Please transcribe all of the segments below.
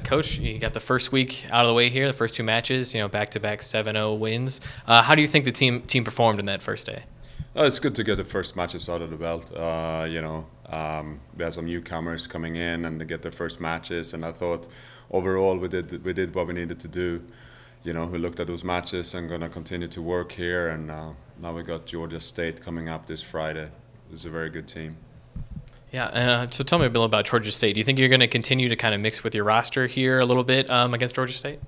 Coach, you got the first week out of the way here, the first two matches, back-to-back 7-0 wins. How do you think the team performed in that first day? It's good to get the first matches out of the belt. We had some newcomers coming in and to get their first matches, and I thought overall we did what we needed to do. We looked at those matches and going to continue to work here, and now we got Georgia State coming up this Friday. It's a very good team. Yeah, so tell me a bit about Georgia State. Do you think you're going to continue to kind of mix with your roster here a little bit against Georgia State?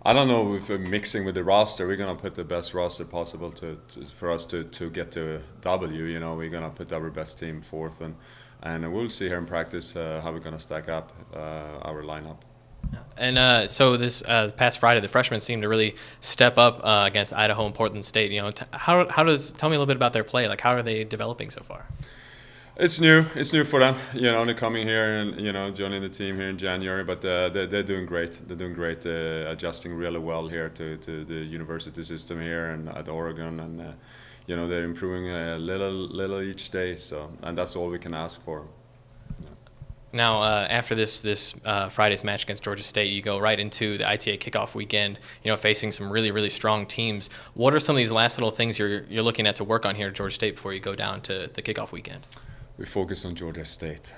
I don't know if we're mixing with the roster. We're going to put the best roster possible for us to get to a W. We're going to put our best team forth, and we'll see here in practice how we're going to stack up our lineup. And so this past Friday, the freshmen seemed to really step up against Idaho and Portland State. Tell me a little bit about their play. Like, how are they developing so far? It's new for them. They're coming here and joining the team here in January. But they're doing great. They're doing great, adjusting really well here to the university system here and at Oregon, and they're improving a little each day. So, and that's all we can ask for. Now, after this Friday's match against Georgia State, you go right into the ITA Kickoff weekend, facing some really, really strong teams. What are some of these last little things you're looking at to work on here at Georgia State before you go down to the kickoff weekend? We focus on Georgia State,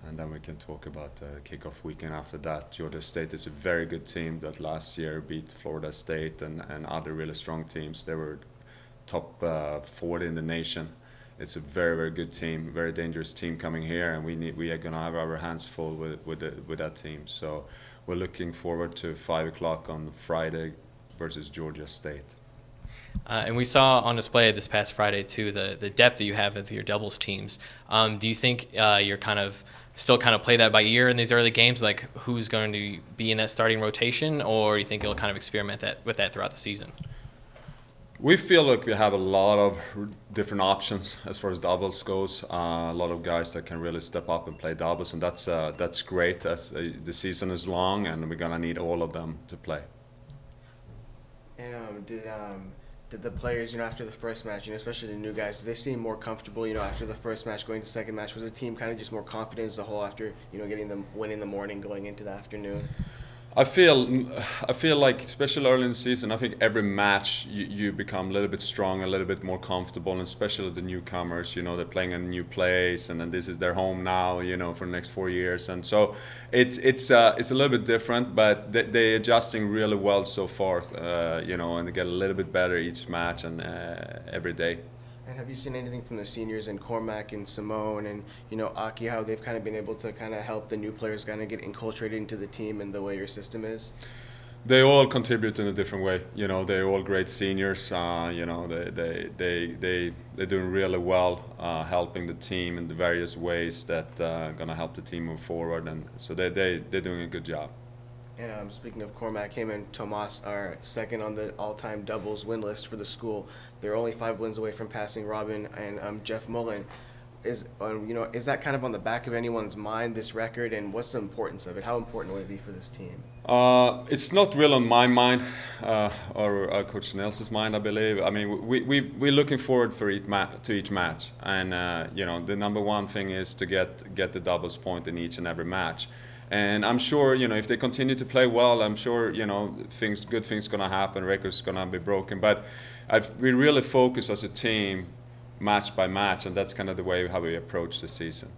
and then we can talk about the kickoff weekend after that. Georgia State is a very good team that last year beat Florida State and other really strong teams. They were top 40 in the nation. It's a very, very good team, very dangerous team coming here, and we are going to have our hands full with that team. So we're looking forward to 5 o'clock on Friday versus Georgia State. And we saw on display this past Friday too the depth that you have with your doubles teams. Do you think you're still play that by ear in these early games, like who's going to be in that starting rotation, or do you think you'll kind of experiment with that throughout the season? We feel like we have a lot of different options as far as doubles goes. A lot of guys that can really step up and play doubles, and that's great as the season is long, and we're gonna need all of them to play. And did the players, after the first match, especially the new guys, did they seem more comfortable, after the first match going to the second match? Was the team kind of just more confident as a whole after, getting the win in the morning going into the afternoon? I feel like, especially early in the season, I think every match you become a little bit stronger, a little bit more comfortable, and especially the newcomers. They're playing in a new place, and then this is their home now. For the next 4 years, and so it's a little bit different, but they're adjusting really well so far. And they get a little bit better each match and every day. And have you seen anything from the seniors and Cormac and Simone and Aki, how they've kind of been able to kind of help the new players kind of get enculturated into the team and the way your system is? They all contribute in a different way. They're all great seniors. They're doing really well, helping the team in the various ways that are going to help the team move forward, and so they're doing a good job. And speaking of Cormac, him and Tomas are second on the all-time doubles win list for the school. They're only 5 wins away from passing Robin and Jeff Mullen. Is that kind of on the back of anyone's mind, this record, and what's the importance of it? How important will it be for this team? It's not real on my mind or Coach Nelson's mind, I believe. I mean, we're looking forward to each match, and the number one thing is to get the doubles point in each and every match. And I'm sure, if they continue to play well, I'm sure, good things going to happen, records going to be broken. But we really focus as a team match by match, and that's kind of the way how we approach the season.